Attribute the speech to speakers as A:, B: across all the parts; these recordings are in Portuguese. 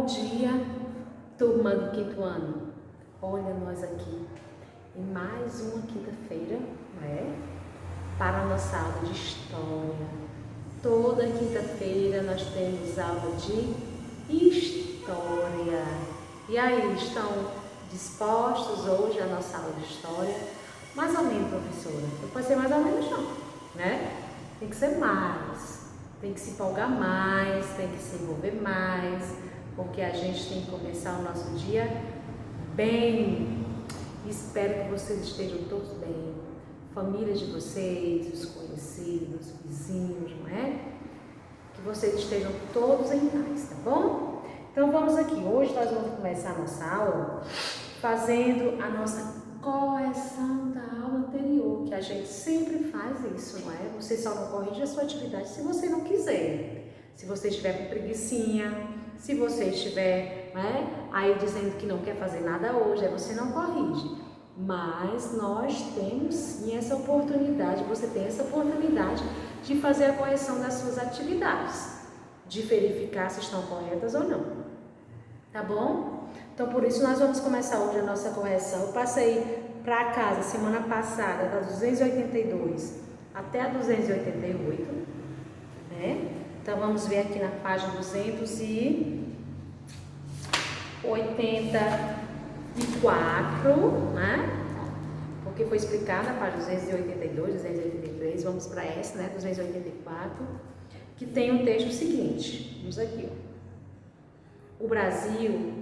A: Bom dia, turma do quinto ano. Olha nós aqui em mais uma quinta-feira, né? Para a nossa aula de história. Toda quinta-feira nós temos aula de história. E aí, estão dispostos hoje à nossa aula de história? Mais ou menos, professora. Não pode ser mais ou menos não, né? Tem que ser mais. Tem que se empolgar mais, tem que se envolver mais, porque a gente tem que começar o nosso dia bem. Espero que vocês estejam todos bem, famílias de vocês, os conhecidos, vizinhos, não é? Que vocês estejam todos em paz, tá bom? Então vamos aqui, hoje nós vamos começar a nossa aula fazendo a nossa correção da aula anterior, que a gente sempre faz isso, não é? Você só não corrige a sua atividade se você não quiser. Se você estiver com preguicinha, se você estiver, né, aí dizendo que não quer fazer nada hoje, aí você não corrige. Mas nós temos sim essa oportunidade, você tem essa oportunidade de fazer a correção das suas atividades, de verificar se estão corretas ou não. Tá bom? Então, por isso, nós vamos começar hoje a nossa correção. Eu passei para casa semana passada, da 282 até a 288, né? Então, vamos ver aqui na página 284, né? Porque foi explicada a página 282, 283, vamos para essa, né? 284, que tem um texto seguinte. Vamos aqui, ó. O Brasil,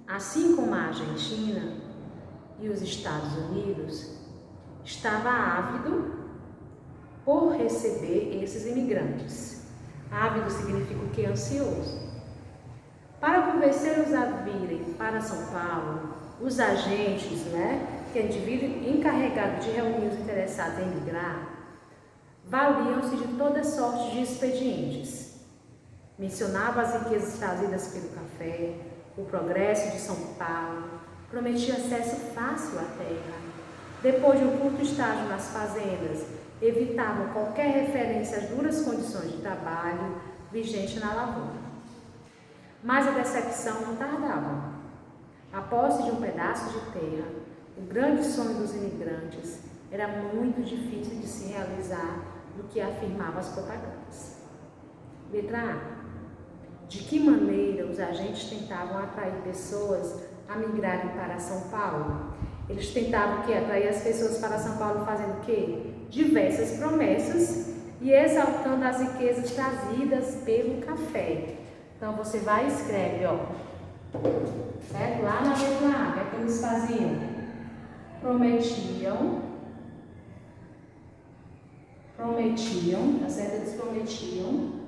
A: assim como a Argentina e os Estados Unidos, estava ávido por receber esses imigrantes. Ávido significa o que? Ansioso. Para convencê-los a virem para São Paulo, os agentes, né, que é indivíduo encarregado de reunir os interessados em migrar, valiam-se de toda sorte de expedientes. Mencionava as riquezas trazidas pelo café, o progresso de São Paulo, prometia acesso fácil à terra. Depois de um curto estágio nas fazendas, evitavam qualquer referência às duras condições de trabalho vigente na lavoura. Mas a decepção não tardava. A posse de um pedaço de terra, o grande sonho dos imigrantes, era muito difícil de se realizar do que afirmavam as propagandas. Letra A. De que maneira os agentes tentavam atrair pessoas a migrarem para São Paulo? Eles tentavam atrair as pessoas para São Paulo fazendo o quê? Diversas promessas e exaltando as riquezas trazidas pelo café. Então você vai e escreve, ó, certo? Lá na letra A, o que é que eles faziam? Prometiam, tá certo? Eles prometiam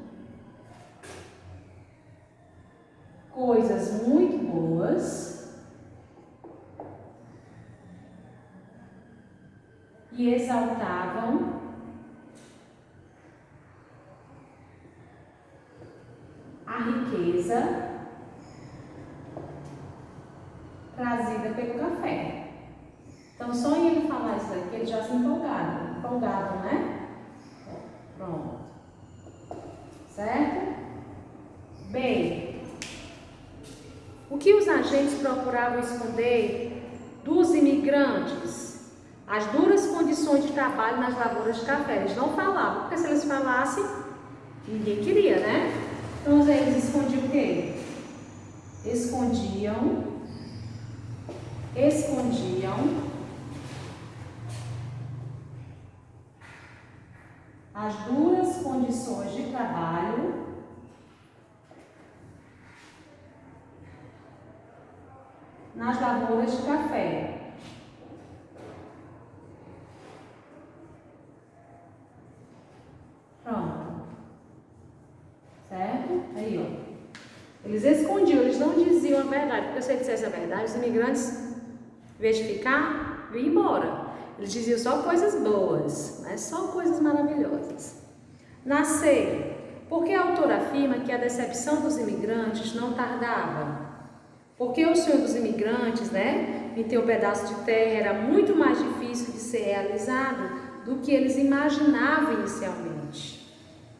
A: coisas muito boas e exaltavam a riqueza trazida pelo café. Então, só em ele falar isso daqui, eles já se empolgavam, né? Pronto. Certo? Bem, o que os agentes procuravam esconder dos imigrantes? As duras condições de trabalho nas lavouras de café. Eles não falavam, porque se eles falassem, ninguém queria, né? Então eles escondiam o quê? Escondiam as duras condições de trabalho nas lavouras de café. Pronto. Certo? Aí, ó. Eles escondiam, eles não diziam a verdade, porque se eles dissessem a verdade, os imigrantes, em vez de ficar, iam embora. Eles diziam só coisas boas, né? Só coisas maravilhosas. Nascer. Porque a autora afirma que a decepção dos imigrantes não tardava. Porque o sonho dos imigrantes, né, em ter um pedaço de terra era muito mais difícil de ser realizado do que eles imaginavam inicialmente.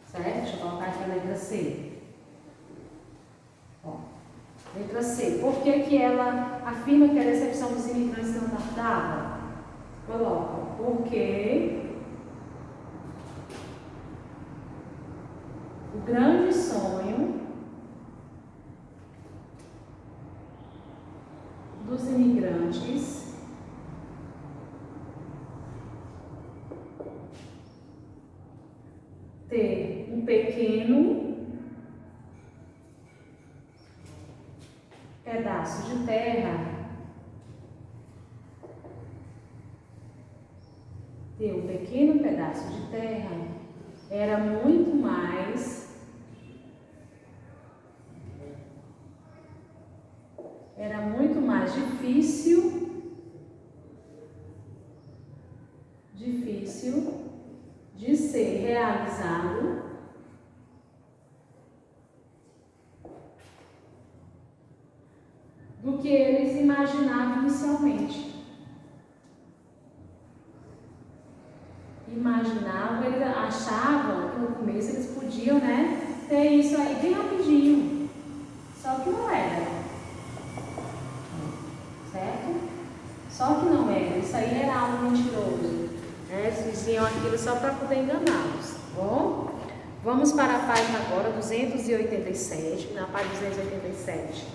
A: Certo? Deixa eu colocar aqui a letra C. Ó. Letra C. Por que ela afirma que a recepção dos imigrantes não tardava? Coloca. Porque o grande sonho dos imigrantes ter um pequeno pedaço de terra, era muito mais difícil de ser realizado do que eles imaginavam inicialmente. Eles achavam que no começo eles podiam, ter isso aí bem rapidinho. Só que não era. Certo? Só que não era. Isso aí era algo mentiroso. Eles diziam aquilo só para poder enganá-los. Tá bom? Vamos para a página agora 287. Na página 287.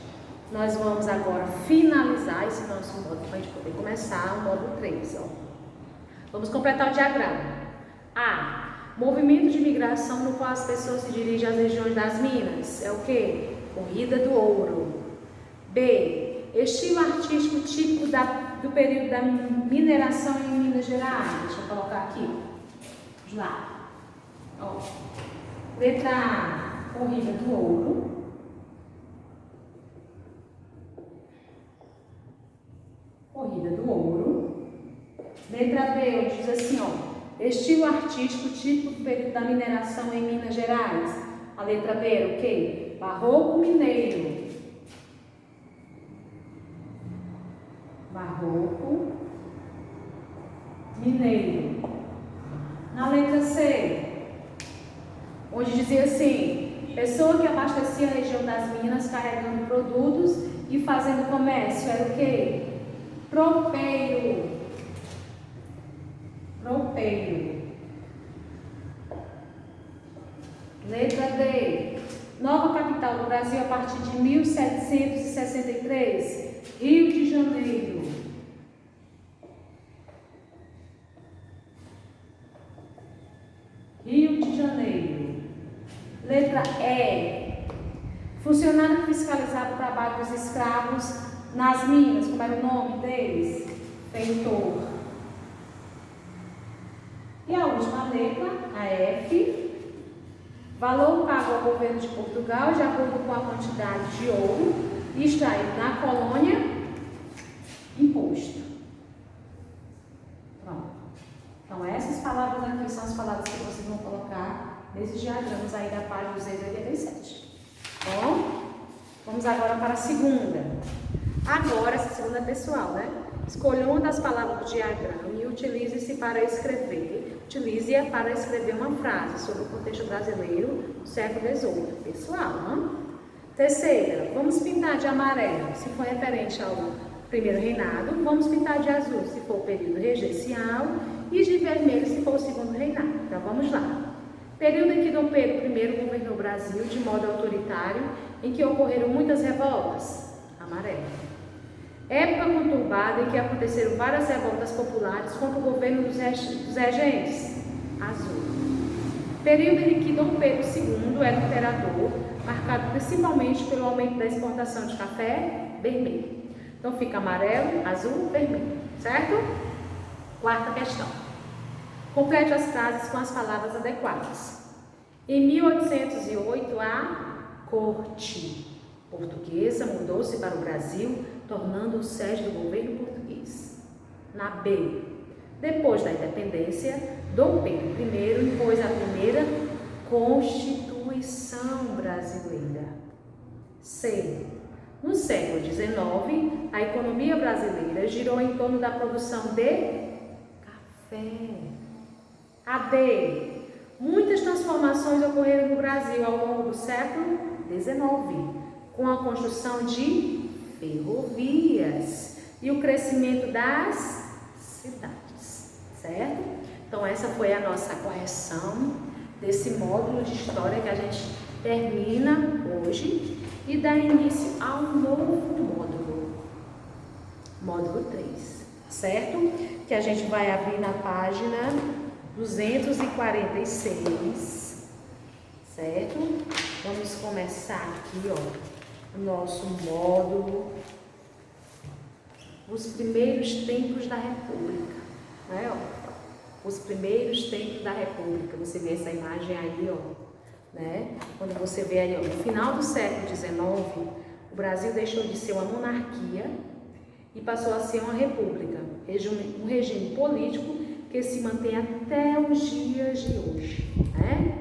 A: Nós vamos agora finalizar esse nosso módulo para a gente poder começar o módulo 3. Ó. Vamos completar o diagrama. A. Movimento de migração no qual as pessoas se dirigem às regiões das minas. É o quê? Corrida do ouro. B. Estilo artístico típico do período da mineração em Minas Gerais. Deixa eu colocar aqui. Vamos lá. Ó. Letra A. Corrida do ouro. Corrida do ouro. Letra B, diz assim, ó. Estilo artístico típico do período da mineração em Minas Gerais. A letra B era o quê? Barroco mineiro. Barroco mineiro. Na letra C, onde dizia assim, pessoa que abastecia a região das minas carregando produtos e fazendo comércio, era o quê? Tropeiro. Letra D. Nova capital do Brasil a partir de 1763. Rio de Janeiro. Rio de Janeiro. Letra E. Funcionário que fiscalizava o trabalho dos escravos nas minas. Como era o nome deles? Feitor. E a última letra, a F. Valor pago ao governo de Portugal de acordo com a quantidade de ouro extraído na colônia, imposto. Pronto. Então, essas palavras aqui são as palavras que vocês vão colocar nesses diagramas aí da página 287. Bom, vamos agora para a segunda. Agora, essa segunda é pessoal, Escolha uma das palavras do diagrama e utilize-a para escrever uma frase sobre o contexto brasileiro do século XVIII. Pessoal, Terceira, vamos pintar de amarelo, se for referente ao primeiro reinado. Vamos pintar de azul, se for o período regencial. E de vermelho, se for o segundo reinado. Então, vamos lá. Período em que Dom Pedro I governou o Brasil de modo autoritário, em que ocorreram muitas revoltas. Amarelo. Época conturbada em que aconteceram várias revoltas populares contra o governo dos regentes. Azul. Período em que Dom Pedro II era imperador, marcado principalmente pelo aumento da exportação de café. Vermelho. Então fica amarelo, azul, vermelho. Certo? Quarta questão. Complete as frases com as palavras adequadas. Em 1808, a corte portuguesa mudou-se para o Brasil, tornando-o sede do governo português. Na B, depois da independência, Dom Pedro I impôs a primeira Constituição brasileira. C, no século XIX, a economia brasileira girou em torno da produção de café. A D, muitas transformações ocorreram no Brasil ao longo do século XIX, com a construção de ferrovias e o crescimento das cidades, certo? Então essa foi a nossa correção desse módulo de história que a gente termina hoje e dá início ao novo módulo 3, certo? Que a gente vai abrir na página 246, certo? Vamos começar aqui, ó, o nosso módulo, os primeiros tempos da República, né, ó? Os primeiros tempos da República, você vê essa imagem aí, ó, né? Quando você vê aí, ó, no final do século XIX, o Brasil deixou de ser uma monarquia e passou a ser uma república, um regime político que se mantém até os dias de hoje, né?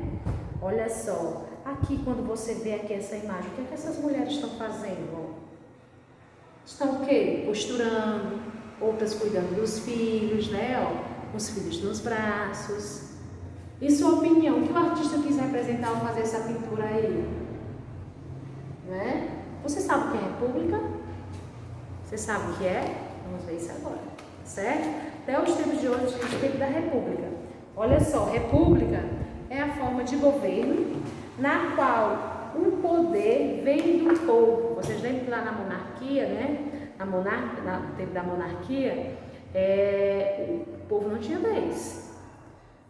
A: Olha só, aqui quando você vê aqui essa imagem, o que é que essas mulheres estão fazendo? Ó? Estão o quê? Costurando, outras cuidando dos filhos, né? Ó, os filhos nos braços. E sua opinião, o que o artista quis representar ao fazer essa pintura aí? Né? Você sabe o que é república? Você sabe o que é? Vamos ver isso agora, certo? Até os tempos de hoje, o tempo da república. Olha só, república é a forma de governo na qual o poder vem do povo. Vocês lembram que lá na monarquia, né? No tempo da monarquia, o povo não tinha vez.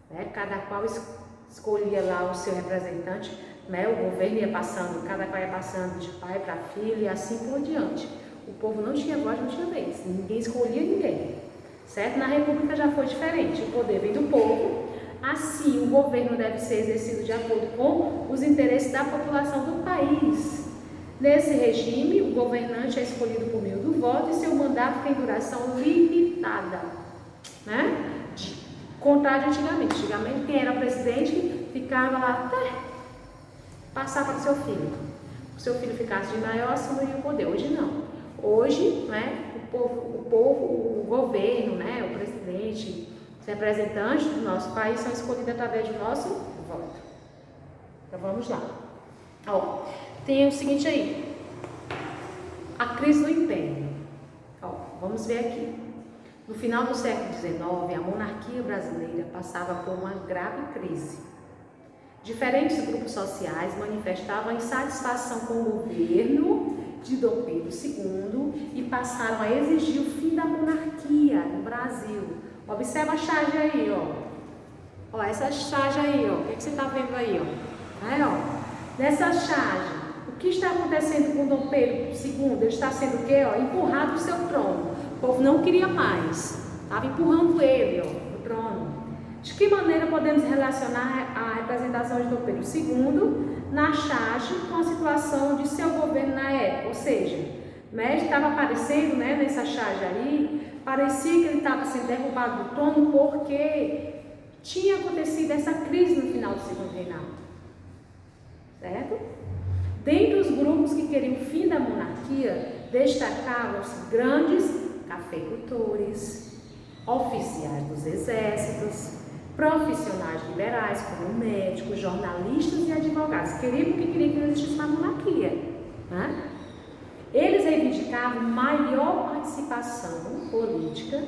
A: Né? Cada qual escolhia lá o seu representante, né? O governo ia passando, cada qual ia passando de pai para filho e assim por diante. O povo não tinha voz, não tinha vez, ninguém escolhia ninguém, certo? Na República já foi diferente, o poder vem do povo, assim o governo deve ser exercido de acordo com os interesses da população do país. Nesse regime, o governante é escolhido por meio do voto e seu mandato tem duração limitada, né? Contrário de antigamente. Antigamente, quem era presidente ficava lá até passar para o seu filho. Se o seu filho ficasse de maior, assumiria o poder. Hoje não. Hoje, né, o governo, né, o presidente, os representantes do nosso país são escolhidos através do nosso voto. Então vamos lá. Ó, tem o seguinte aí, a crise do império. Ó, vamos ver aqui. No final do século XIX, a monarquia brasileira passava por uma grave crise. Diferentes grupos sociais manifestavam insatisfação com o governo de Dom Pedro II e passaram a exigir o fim da monarquia no Brasil. Observa a charge aí, ó. Ó, essa charge aí, ó. O que você está vendo aí, ó? Aí, ó. Nessa charge, o que está acontecendo com Dom Pedro II? Ele está sendo o quê? Ó, empurrado do seu trono. O povo não queria mais. Estava empurrando ele, ó, do trono. De que maneira podemos relacionar a representação de Dom Pedro II na charge com a situação de seu governo na época? Ou seja, né, estava aparecendo, né, nessa charge aí, parecia que ele estava sendo derrubado do trono porque tinha acontecido essa crise no final do segundo reinado, certo? Dentre os grupos que queriam o fim da monarquia, destacavam-se grandes cafeicultores, oficiais dos exércitos, profissionais liberais, como médicos, jornalistas e advogados, queriam que não existisse uma monarquia, né? Eles reivindicavam maior participação política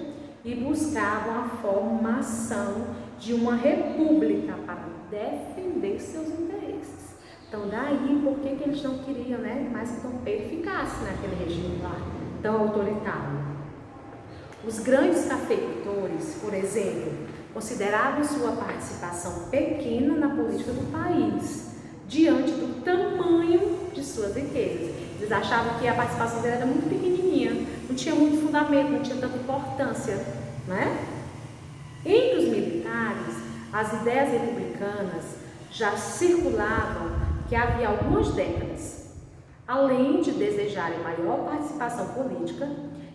A: e buscavam a formação de uma república para defender seus interesses. Então, daí por que eles não queriam, né, mais que Dom Pedro ficasse naquele regime lá tão autoritário. Os grandes cafeicultores, por exemplo, consideravam sua participação pequena na política do país, diante do tamanho de suas riquezas. Eles achavam que a participação dele era muito pequenininha, não tinha muito fundamento, não tinha tanta importância, né? Entre os militares, as ideias republicanas já circulavam que havia algumas décadas. Além de desejarem maior participação política,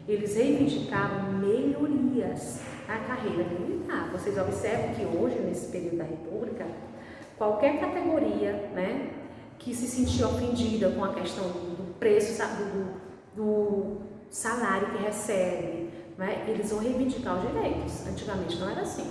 A: eles reivindicavam melhorias na carreira militar. Vocês observam que hoje, nesse período da República, qualquer categoria, né, que se sentia ofendida com a questão do preço, do salário que recebe, né, eles vão reivindicar os direitos. Antigamente não era assim.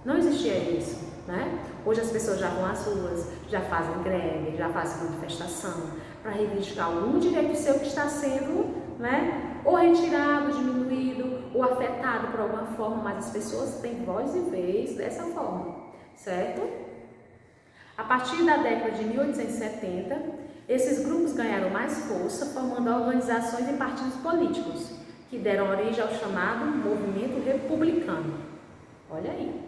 A: Não existia isso, né? Hoje as pessoas já vão às ruas, já fazem greve, já fazem manifestação para reivindicar algum direito seu que está sendo, né, ou retirado, diminuído, ou afetado por alguma forma, mas as pessoas têm voz e vez dessa forma, certo? A partir da década de 1870, esses grupos ganharam mais força, formando organizações e partidos políticos, que deram origem ao chamado movimento republicano. Olha aí.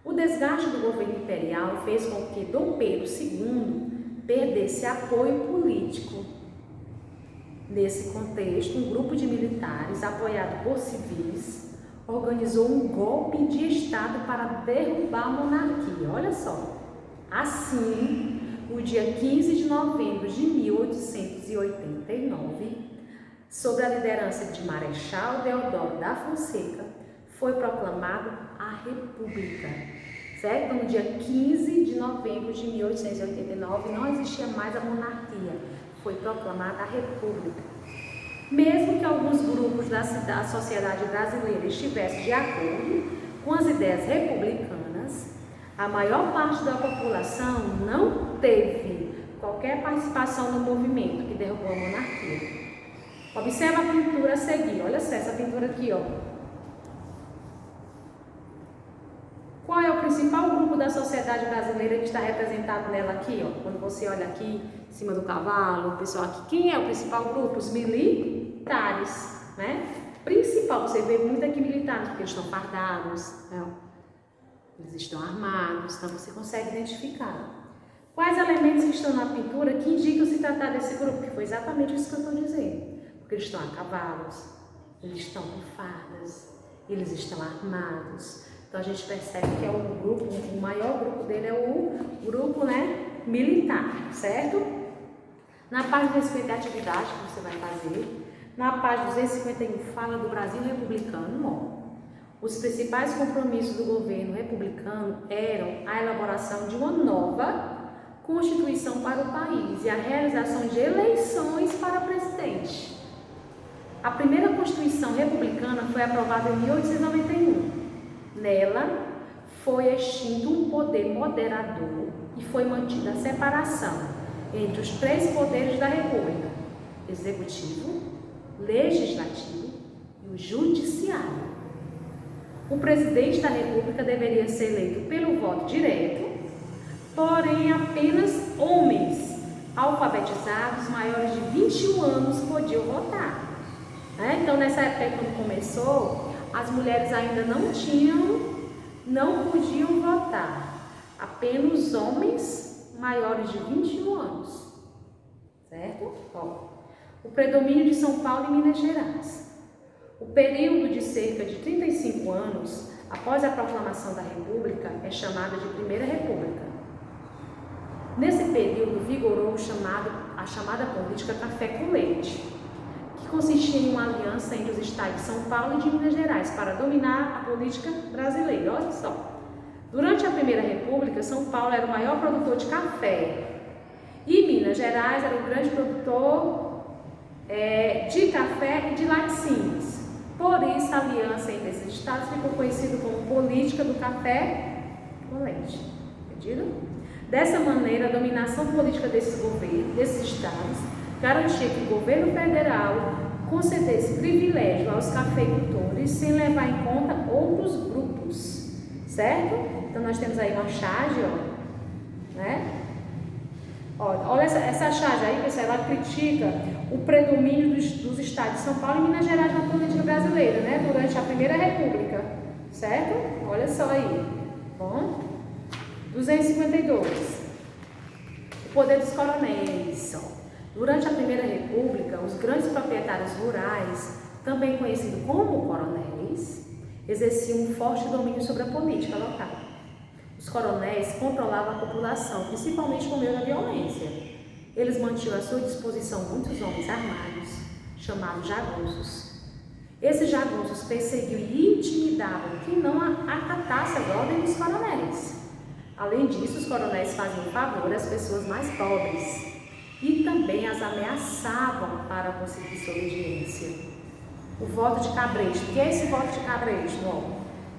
A: O desgaste do governo imperial fez com que Dom Pedro II perdesse apoio político. Nesse contexto, um grupo de militares, apoiado por civis, organizou um golpe de Estado para derrubar a monarquia. Olha só. Assim, no dia 15 de novembro de 1889, sob a liderança de Marechal Deodoro da Fonseca, foi proclamada a República. Certo? No dia 15 de novembro de 1889, não existia mais a monarquia, foi proclamada a República. Mesmo que alguns grupos da sociedade brasileira estivessem de acordo com as ideias republicanas, a maior parte da população não teve qualquer participação no movimento que derrubou a monarquia. Observa a pintura a seguir, olha só essa pintura aqui, ó. Qual é o principal grupo da sociedade brasileira que está representado nela aqui, ó? Quando você olha aqui, em cima do cavalo, o pessoal aqui, quem é o principal grupo? Os militares, né? Principal, você vê muito aqui militares, porque eles estão fardados, né? Eles estão armados, então você consegue identificar. Quais elementos que estão na pintura que indicam se tratar desse grupo? Que foi exatamente isso que eu estou dizendo. Porque eles estão a cavalos, eles estão com fardas, eles estão armados. Então a gente percebe que é um grupo, o maior grupo dele é o grupo, né, militar, certo? Na página 250 atividade que você vai fazer, na página 251 fala do Brasil republicano, ó. Os principais compromissos do governo republicano eram a elaboração de uma nova Constituição para o país e a realização de eleições para presidente. A primeira Constituição republicana foi aprovada em 1891. Nela, foi extinto um poder moderador e foi mantida a separação entre os três poderes da República: Executivo, Legislativo e o Judiciário. O presidente da República deveria ser eleito pelo voto direto, porém apenas homens alfabetizados maiores de 21 anos podiam votar. Então, nessa época, quando começou, as mulheres ainda não podiam votar. Apenas homens maiores de 21 anos. Certo? Ó, o predomínio de São Paulo e Minas Gerais. O período de cerca de 35 anos após a proclamação da República é chamado de Primeira República. Nesse período vigorou a chamada política café com leite, que consistia em uma aliança entre os estados de São Paulo e de Minas Gerais para dominar a política brasileira. Olha só. Durante a Primeira República, São Paulo era o maior produtor de café e Minas Gerais era o grande produtor de café e de laticínios. Por isso, a aliança entre esses estados ficou conhecida como política do café com leite. Entendido? Dessa maneira, a dominação política desses estados garantia que o governo federal concedesse privilégio aos cafeicultores sem levar em conta outros grupos, certo? Então nós temos aí uma charge, ó, né? Olha essa charge aí, pessoal, ela critica o predomínio dos estados de São Paulo e Minas Gerais na política brasileira, né? Durante a Primeira República, certo? Olha só aí, bom? 252. O poder dos coronéis, ó. Durante a Primeira República, os grandes proprietários rurais, também conhecidos como coronéis, exerciam um forte domínio sobre a política local. Os coronéis controlavam a população, principalmente por meio da violência. Eles mantinham à sua disposição muitos homens armados, chamados jagunços. Esses jagunços perseguiam e intimidavam quem não acatasse as ordens dos coronéis. Além disso, os coronéis faziam favor às pessoas mais pobres e também as ameaçavam para conseguir sua obediência. O voto de cabresto. O que é esse voto de cabresto?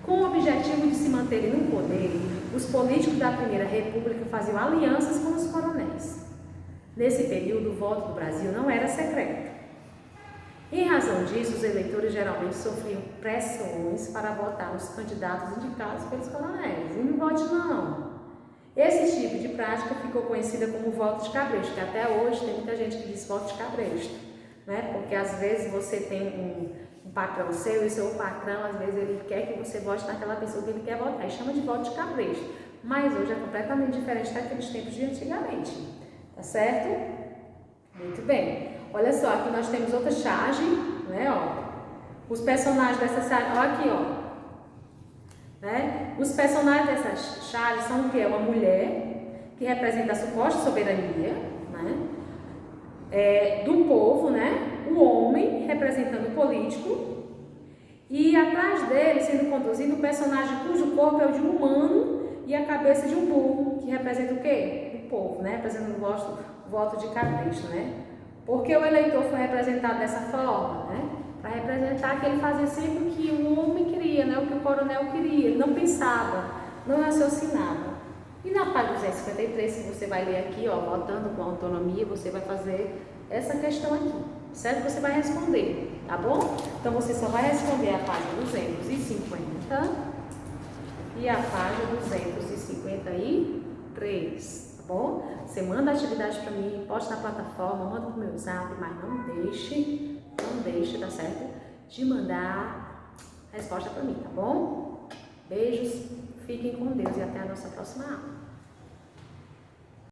A: Com o objetivo de se manterem no poder, os políticos da Primeira República faziam alianças com os coronéis. Nesse período, o voto do Brasil não era secreto. Em razão disso, os eleitores geralmente sofriam pressões para votar nos candidatos indicados pelos coronéis. E não vote não. Esse tipo de prática ficou conhecida como voto de cabresto, que até hoje tem muita gente que diz voto de cabresto, né? Porque às vezes você tem um patrão seu e seu patrão, às vezes ele quer que você vote naquela pessoa que ele quer votar e chama de voto de cabresto. Mas hoje é completamente diferente daqueles tempos de antigamente, tá certo? Muito bem. Olha só, aqui nós temos outra charge, né? Ó, os personagens dessa charge, ó aqui, ó. Né? Os personagens dessa charge são o quê? Uma mulher que representa a suposta soberania, né? Do povo, né? O homem representando o político e atrás dele sendo conduzido um personagem cujo corpo é o de um humano e a cabeça de um burro, que representa o quê? O povo, né? Representando o voto de cabresto, né? Porque o eleitor foi representado dessa forma, né? Para representar que ele fazia sempre o que o homem queria, né? O que o coronel queria, ele não pensava, não raciocinava. E na página 253, que você vai ler aqui, ó, votando com autonomia, você vai fazer essa questão aqui, certo? Você vai responder, tá bom? Então você só vai responder a página 250 e a página 253, tá bom? Você manda a atividade para mim, posta na plataforma, manda pro meu zap, mas não deixe, tá certo? De mandar a resposta para mim, tá bom? Beijos, fiquem com Deus e até a nossa próxima aula.